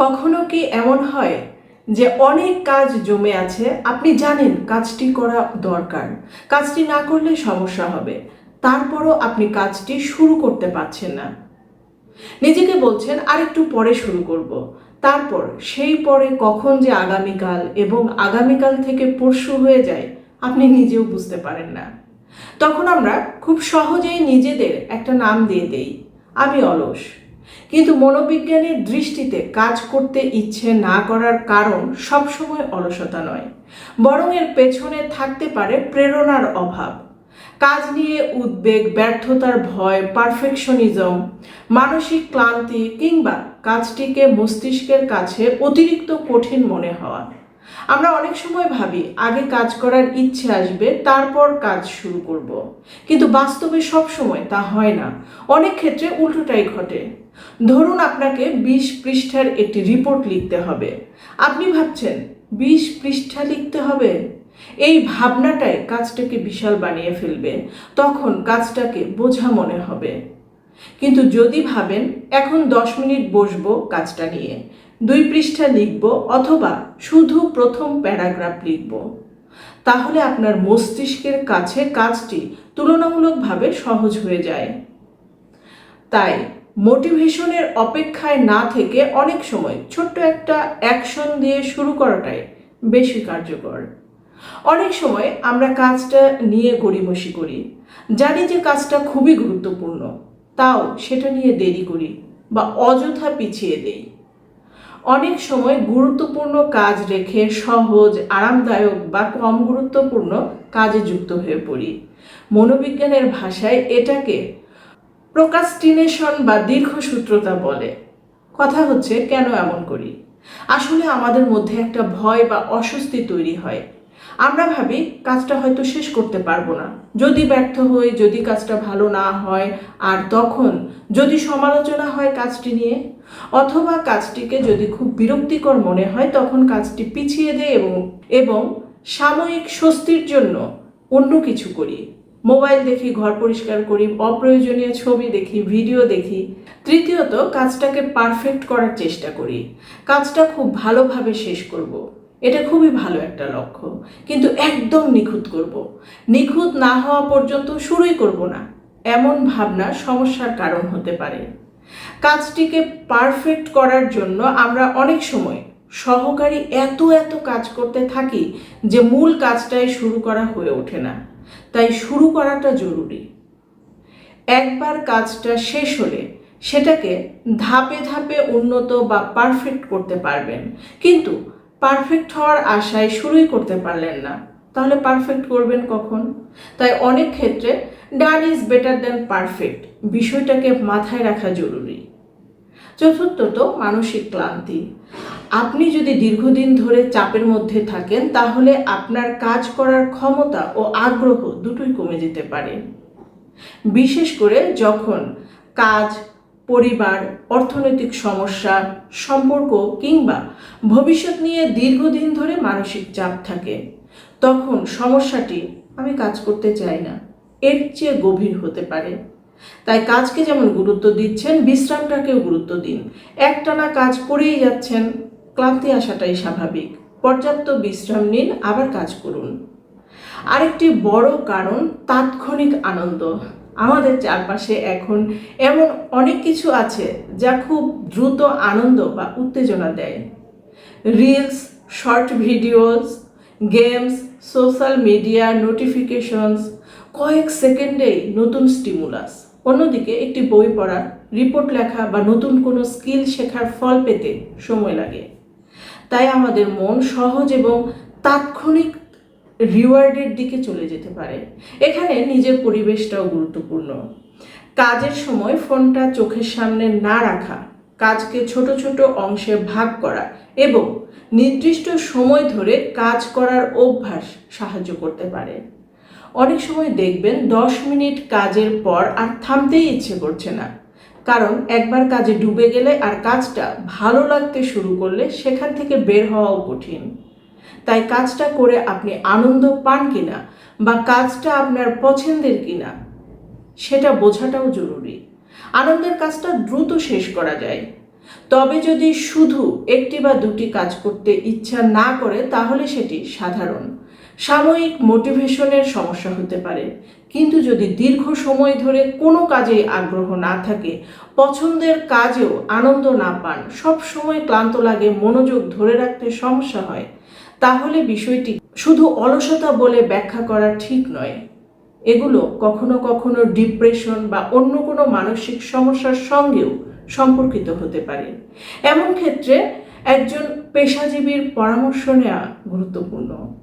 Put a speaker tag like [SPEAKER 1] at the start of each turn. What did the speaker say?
[SPEAKER 1] কখনো কি এমন হয় যে অনেক কাজ জমে আছে, আপনি জানেন কাজটি করা দরকার, কাজটি না করলে সমস্যা হবে, তারপরও আপনি কাজটি শুরু করতে পারছেন না। নিজেকে বলছেন আরেকটু পরে শুরু করব, তারপর সেই পরে কখন যে আগামীকাল এবং আগামীকাল থেকে পরশু হয়ে যায় আপনি নিজেও বুঝতে পারেন না। তখন আমরা খুব সহজেই নিজেদের একটা নাম দিয়ে দেই, আমি অলস। কিন্তু মনোবিজ্ঞানের দৃষ্টিতে কাজ করতে ইচ্ছে না করার কারণ সবসময় অলসতা নয়, বরং এর পেছনে থাকতে পারে প্রেরণার অভাব, কাজ নিয়ে উদ্বেগ, ব্যর্থতার ভয়, পারফেকশনিজম, মানসিক ক্লান্তি কিংবা কাজটিকে মস্তিষ্কের কাছে অতিরিক্ত কঠিন মনে হওয়া। আমরা অনেক সময় ভাবি আগে কাজ করার ইচ্ছে আসবে, তারপর কাজ শুরু করব, কিন্তু বাস্তবে সব সময় তা হয় না। অনেক ক্ষেত্রে উল্টোটাই ঘটে। ধরুন আপনাকে 20 পৃষ্ঠার একটি রিপোর্ট লিখতে হবে, আপনি ভাবছেন 20 পৃষ্ঠা লিখতে হবে, এই ভাবনাটাই কাজটাকে বিশাল বানিয়ে ফেলবে। তখন কাজটাকে বোঝা মনে হবে। কিন্তু যদি ভাবেন এখন 10 মিনিট বসবো কাজটা নিয়ে, 2 পৃষ্ঠা লিখব অথবা শুধু প্রথম প্যারাগ্রাফ লিখব, তাহলে আপনার মস্তিষ্কের কাছে কাজটি তুলনামূলকভাবে সহজ হয়ে যায়। তাই মোটিভেশনের অপেক্ষায় না থেকে অনেক সময় ছোট্ট একটা অ্যাকশন দিয়ে শুরু করাটাই বেশি কার্যকর। অনেক সময় আমরা কাজটা নিয়ে গড়িমসি করি, জানি যে কাজটা খুবই গুরুত্বপূর্ণ, তাও সেটা নিয়ে দেরি করি বা অযথা পিছিয়ে দেই। অনেক সময় গুরুত্বপূর্ণ কাজ রেখে সহজ, আরামদায়ক বা কম গুরুত্বপূর্ণ কাজে যুক্ত হয়ে পড়ি। মনোবিজ্ঞানের ভাষায় এটাকে প্রোক্রাস্টিনেশন বা দীর্ঘসূত্রতা বলে। কথা হচ্ছে কেন এমন করি? আসলে আমাদের মধ্যে একটা ভয় বা অস্বস্তি তৈরি হয়। আমরা ভাবি কাজটা হয়তো শেষ করতে পারবো না, যদি ব্যর্থ হই, যদি কাজটা ভালো না হয়, আর তখন যদি সমালোচনা হয় কাজটি নিয়ে, অথবা কাজটিকে যদি খুব বিরক্তিকর মনে হয় তখন কাজটি পিছিয়ে দেয় এবং সাময়িক স্বস্তির জন্য অন্য কিছু করি। মোবাইল দেখি, ঘর পরিষ্কার করি, অপ্রয়োজনীয় ছবি দেখি, ভিডিও দেখি। তৃতীয়ত, কাজটাকে পারফেক্ট করার চেষ্টা করি, কাজটা খুব ভালোভাবে শেষ করব, এটা খুবই ভালো একটা লক্ষ্য, কিন্তু একদম নিখুঁত করব, নিখুঁত না হওয়া পর্যন্ত শুরুই করব না, এমন ভাবনা সমস্যার কারণ হতে পারে। কাজটিকে পারফেক্ট করার জন্য আমরা অনেক সময় সহকারী এত কাজ করতে থাকি যে মূল কাজটাই শুরু করা হয়ে ওঠে না। তাই শুরু করাটা জরুরি। একবার কাজটা শেষ হলে সেটাকে ধাপে ধাপে উন্নত বা পারফেক্ট করতে পারবেন, কিন্তু পারফেক্ট হওয়ার আশায় শুরুই করতে পারলেন না, তাহলে পারফেক্ট করবেন কখন? তাই অনেক ক্ষেত্রে done is better than perfect বিষয়টাকে মাথায় রাখা জরুরি। চতুর্থত, মানসিক ক্লান্তি। আপনি যদি দীর্ঘদিন ধরে চাপের মধ্যে থাকেন তাহলে আপনার কাজ করার ক্ষমতা ও আগ্রহ দুটোই কমে যেতে পারে। বিশেষ করে যখন কাজ, পরিবার, অর্থনৈতিক সমস্যা, সম্পর্ক কিংবা ভবিষ্যৎ নিয়ে দীর্ঘদিন ধরে মানসিক চাপ থাকে, তখন সমস্যাটি আমি কাজ করতে চাই না এর চেয়ে গভীর হতে পারে। তাই কাজকে যেমন গুরুত্ব দিচ্ছেন, বিশ্রামটাকেও গুরুত্ব দিন। একটানা কাজ করেই যাচ্ছেন, ক্লান্তি আসাটাই স্বাভাবিক। পর্যাপ্ত বিশ্রাম নিন, আবার কাজ করুন। আরেকটি বড় কারণ তাৎক্ষণিক আনন্দ। আমাদের চারপাশে এখন এমন অনেক কিছু আছে যা খুব দ্রুত আনন্দ বা উত্তেজনা দেয়। Reels, short videos, games, social media, notifications, কয়েক সেকেন্ডেই নতুন স্টিমুলাস। অন্যদিকে একটি বই পড়া, রিপোর্ট লেখা বা নতুন কোনো স্কিল শেখার ফল পেতে সময় লাগে। তাই আমাদের মন সহজ এবং তাৎক্ষণিক রিওয়ার্ডের দিকে চলে যেতে পারে। এখানে নিজের পরিবেশটাও গুরুত্বপূর্ণ। কাজের সময় ফোনটা চোখের সামনে না রাখা, কাজকে ছোট ছোট অংশে ভাগ করা এবং নির্দিষ্ট সময় ধরে কাজ করার অভ্যাস সাহায্য করতে পারে। অনেক সময় দেখবেন 10 মিনিট কাজের পর আর থামতেই ইচ্ছে করছে না, কারণ একবার কাজে ডুবে গেলে আর কাজটা ভালো লাগতে শুরু করলে সেখান থেকে বের হওয়াও কঠিন। তাই কাজটা করে আপনি আনন্দ পান কিনা বা কাজটা আপনার পছন্দের কিনা সেটা বোঝাটাও জরুরি। আনন্দের কাজটা দ্রুত শেষ করা যায়, তবে যদি শুধু একটি বা দুটি কাজ করতে ইচ্ছা না করে তাহলে সেটি সাধারণ সাময়িক মোটিভেশনের সমস্যা হতে পারে। কিন্তু যদি দীর্ঘ সময় ধরে কোনো কাজেই আগ্রহ না থাকে, পছন্দের কাজেও আনন্দ না পান, সব সময় ক্লান্ত লাগে, মনোযোগ ধরে রাখতে সমস্যা হয়, তাহলে বিষয়টি শুধু অলসতা বলে ব্যাখ্যা করা ঠিক নয়। এগুলো কখনো কখনো ডিপ্রেশন বা অন্য কোনো মানসিক সমস্যার সঙ্গেও সম্পর্কিত হতে পারে। এমন ক্ষেত্রে একজন পেশাজীবীর পরামর্শ নেওয়া গুরুত্বপূর্ণ।